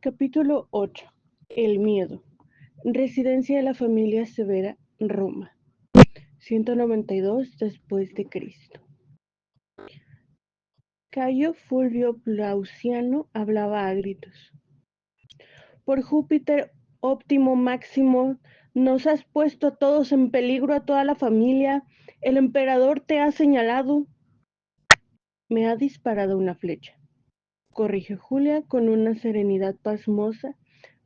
Capítulo 8. El miedo. Residencia de la familia Severa, Roma. 192 después de Cristo. Cayo Fulvio Plauciano hablaba a gritos. Por Júpiter, Óptimo Máximo, nos has puesto a todos en peligro, a toda la familia. El emperador te ha señalado. Me ha disparado una flecha, corrigió Julia con una serenidad pasmosa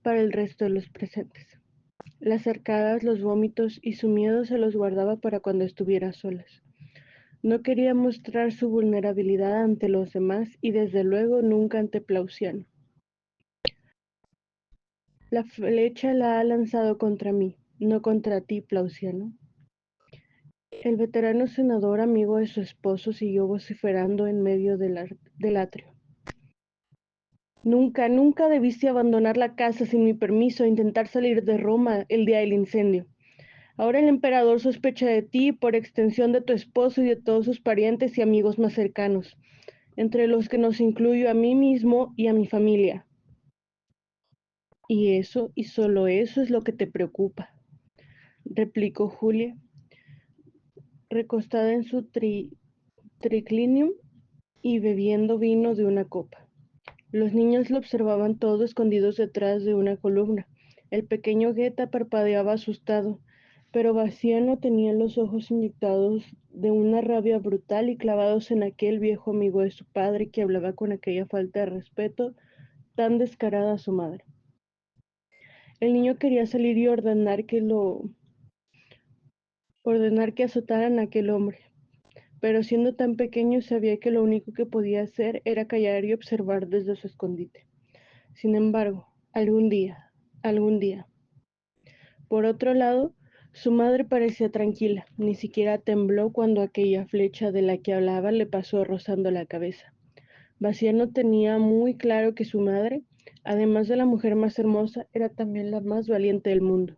para el resto de los presentes. Las arcadas, los vómitos y su miedo se los guardaba para cuando estuviera a solas. No quería mostrar su vulnerabilidad ante los demás y desde luego nunca ante Plauciano. La flecha la ha lanzado contra mí, no contra ti, Plauciano. El veterano senador, amigo de su esposo, siguió vociferando en medio del atrio. Nunca debiste abandonar la casa sin mi permiso e intentar salir de Roma el día del incendio. Ahora el emperador sospecha de ti, por extensión de tu esposo y de todos sus parientes y amigos más cercanos, entre los que nos incluyo a mí mismo y a mi familia. Y eso, y solo eso es lo que te preocupa, replicó Julia, recostada en su triclinium y bebiendo vino de una copa. Los niños lo observaban todo escondidos detrás de una columna. El pequeño Geta parpadeaba asustado, pero Bassiano tenía los ojos inyectados de una rabia brutal y clavados en aquel viejo amigo de su padre que hablaba con aquella falta de respeto tan descarada a su madre. El niño quería salir y ordenar que azotaran a aquel hombre, pero siendo tan pequeño sabía que lo único que podía hacer era callar y observar desde su escondite. Sin embargo, algún día. Por otro lado, su madre parecía tranquila, ni siquiera tembló cuando aquella flecha de la que hablaba le pasó rozando la cabeza. Bassiano tenía muy claro que su madre, además de la mujer más hermosa, era también la más valiente del mundo.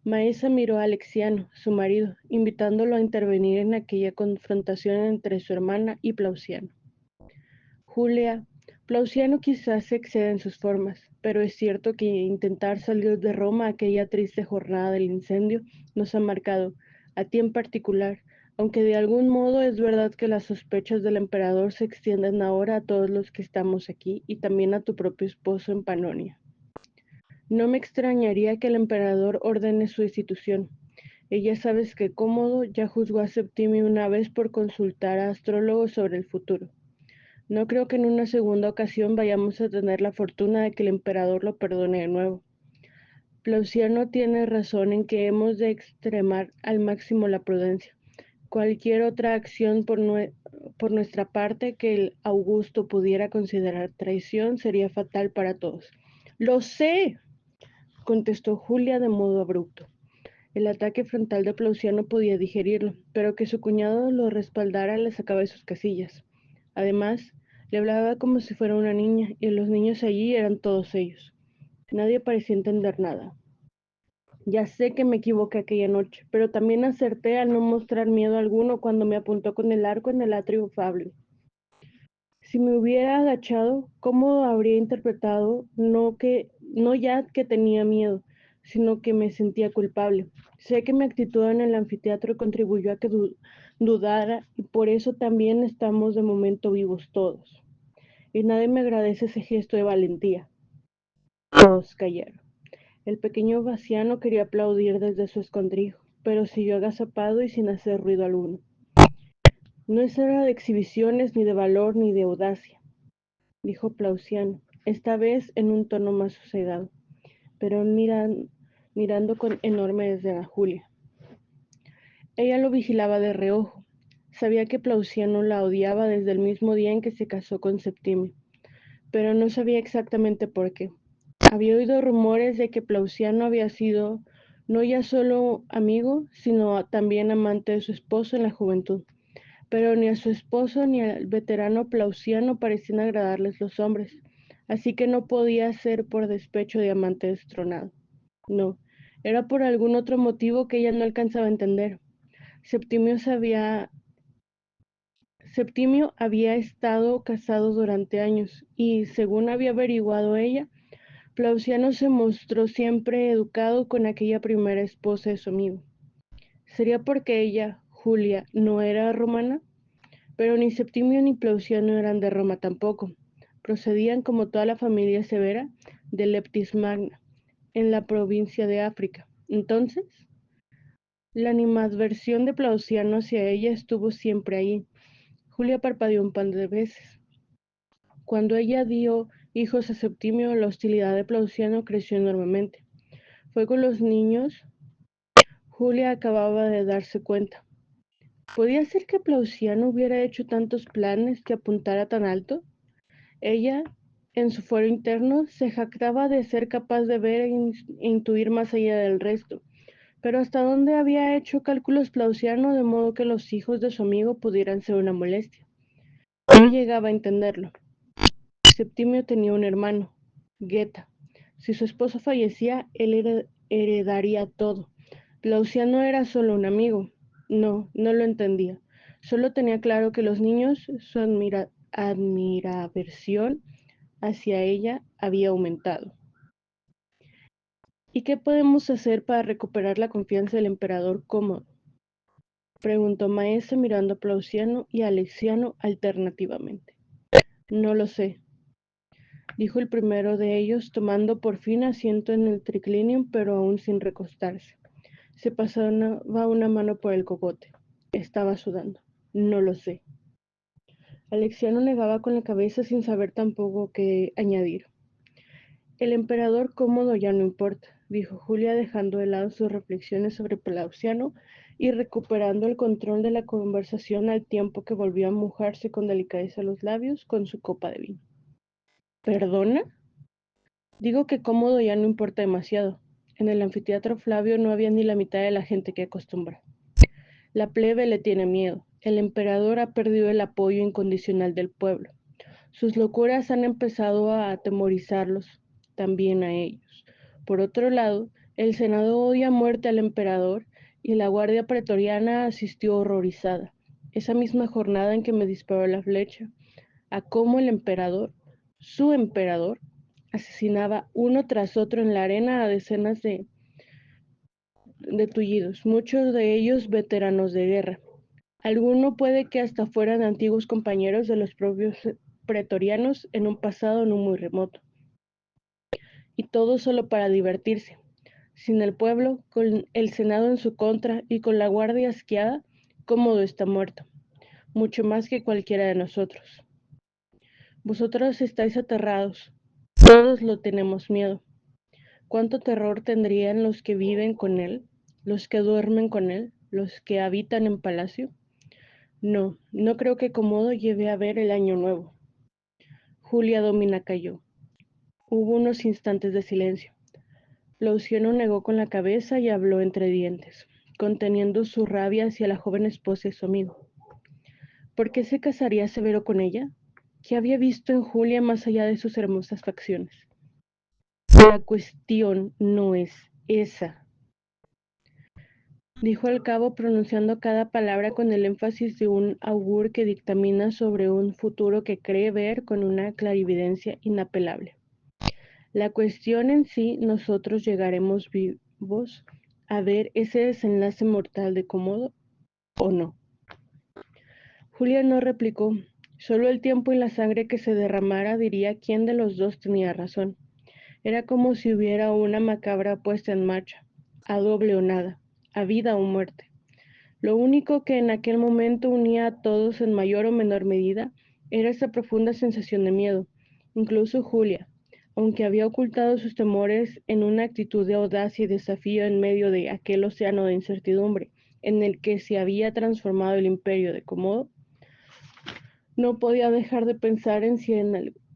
Maesa miró a Alexiano, su marido, invitándolo a intervenir en aquella confrontación entre su hermana y Plauciano. Julia, Plauciano quizás se excede en sus formas, pero es cierto que intentar salir de Roma aquella triste jornada del incendio nos ha marcado, a ti en particular, aunque de algún modo es verdad que las sospechas del emperador se extienden ahora a todos los que estamos aquí y también a tu propio esposo en Panonia. No me extrañaría que el emperador ordene su destitución. Ella sabes que Cómodo ya juzgó a Septimio una vez por consultar a astrólogos sobre el futuro. No creo que en una segunda ocasión vayamos a tener la fortuna de que el emperador lo perdone de nuevo. Plauciano tiene razón en que hemos de extremar al máximo la prudencia. Cualquier otra acción por nuestra parte que el Augusto pudiera considerar traición sería fatal para todos. ¡Lo sé!, contestó Julia de modo abrupto. El ataque frontal de Plauciano podía digerirlo, pero que su cuñado lo respaldara le sacaba de sus casillas. Además, le hablaba como si fuera una niña, y los niños allí eran todos ellos. Nadie parecía entender nada. Ya sé que me equivoqué aquella noche, pero también acerté al no mostrar miedo alguno cuando me apuntó con el arco en el atrio Fabio. Si me hubiera agachado, ¿cómo habría interpretado no ya que tenía miedo, sino que me sentía culpable? Sé que mi actitud en el anfiteatro contribuyó a que dudara y por eso también estamos de momento vivos todos. Y nadie me agradece ese gesto de valentía. Todos callaron. El pequeño Bassiano quería aplaudir desde su escondrijo, pero siguió agazapado y sin hacer ruido alguno. No es hora de exhibiciones, ni de valor, ni de audacia, dijo Plauciano, esta vez en un tono más sosegado, pero mirando con enorme desdén a Julia. Ella lo vigilaba de reojo. Sabía que Plauciano la odiaba desde el mismo día en que se casó con Septimio, pero no sabía exactamente por qué. Había oído rumores de que Plauciano había sido no ya solo amigo, sino también amante de su esposo en la juventud. Pero ni a su esposo ni al veterano Plauciano parecían agradarles los hombres, así que no podía ser por despecho de amante destronado. No, era por algún otro motivo que ella no alcanzaba a entender. Septimio Septimio había estado casado durante años y, según había averiguado ella, Plauciano se mostró siempre educado con aquella primera esposa de su amigo. ¿Sería porque ella, Julia, no era romana? Pero ni Septimio ni Plauciano eran de Roma tampoco. Procedían, como toda la familia severa, de Leptis Magna, en la provincia de África. Entonces, la animadversión de Plauciano hacia ella estuvo siempre ahí. Julia parpadeó un par de veces. Cuando ella dio hijos a Septimio, la hostilidad de Plauciano creció enormemente. Fue con los niños. Julia acababa de darse cuenta. ¿Podía ser que Plauciano hubiera hecho tantos planes que apuntara tan alto? Ella, en su fuero interno, se jactaba de ser capaz de ver e intuir más allá del resto. Pero ¿hasta dónde había hecho cálculos Plauciano de modo que los hijos de su amigo pudieran ser una molestia? No llegaba a entenderlo. Septimio tenía un hermano, Geta. Si su esposo fallecía, él heredaría todo. Plauciano era solo un amigo. No, no lo entendía. Solo tenía claro que los niños, su admiraversión hacia ella había aumentado. ¿Y qué podemos hacer para recuperar la confianza del emperador Cómodo? Preguntó Maese mirando a Plauciano y a Alexiano alternativamente. No lo sé, dijo el primero de ellos, tomando por fin asiento en el triclinium, pero aún sin recostarse. Se pasaba una mano por el cogote. Estaba sudando. No lo sé. Alexiano negaba con la cabeza sin saber tampoco qué añadir. El emperador Cómodo ya no importa, dijo Julia, dejando de lado sus reflexiones sobre Plauciano y recuperando el control de la conversación al tiempo que volvió a mojarse con delicadeza los labios con su copa de vino. ¿Perdona? Digo que Cómodo ya no importa demasiado. En el anfiteatro Flavio no había ni la mitad de la gente que acostumbra. La plebe le tiene miedo. El emperador ha perdido el apoyo incondicional del pueblo. Sus locuras han empezado a atemorizarlos, también a ellos. Por otro lado, el Senado odia a muerte al emperador y la guardia pretoriana asistió horrorizada, esa misma jornada en que me disparó la flecha, a cómo el emperador, su emperador, asesinaba uno tras otro en la arena a decenas de tullidos, muchos de ellos veteranos de guerra. Alguno puede que hasta fueran antiguos compañeros de los propios pretorianos en un pasado no muy remoto. Y todo solo para divertirse. Sin el pueblo, con el Senado en su contra y con la guardia asqueada, Cómodo está muerto, mucho más que cualquiera de nosotros. Vosotros estáis aterrados, todos lo tenemos miedo. ¿Cuánto terror tendrían los que viven con él, los que duermen con él, los que habitan en palacio? No, no creo que Cómodo lleve a ver el año nuevo. Julia Domina calló. Hubo unos instantes de silencio. Plauciano negó con la cabeza y habló entre dientes, conteniendo su rabia hacia la joven esposa de su amigo. ¿Por qué se casaría Severo con ella? ¿Qué había visto en Julia más allá de sus hermosas facciones? La cuestión no es esa, dijo al cabo, pronunciando cada palabra con el énfasis de un augur que dictamina sobre un futuro que cree ver con una clarividencia inapelable. La cuestión en sí, nosotros llegaremos vivos a ver ese desenlace mortal de Cómodo o no. Julia no replicó. Solo el tiempo y la sangre que se derramara diría quién de los dos tenía razón. Era como si hubiera una macabra puesta en marcha, a doble o nada, a vida o muerte. Lo único que en aquel momento unía a todos en mayor o menor medida era esa profunda sensación de miedo. Incluso Julia, aunque había ocultado sus temores en una actitud de audacia y desafío en medio de aquel océano de incertidumbre en el que se había transformado el imperio de Cómodo, no podía dejar de pensar en si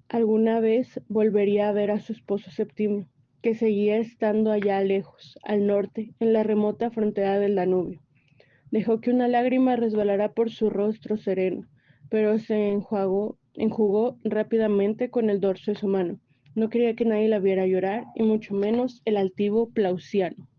alguna vez volvería a ver a su esposo Septimio, que seguía estando allá lejos, al norte, en la remota frontera del Danubio. Dejó que una lágrima resbalara por su rostro sereno, pero se enjugó rápidamente con el dorso de su mano. No quería que nadie la viera llorar, y mucho menos el altivo Plauciano.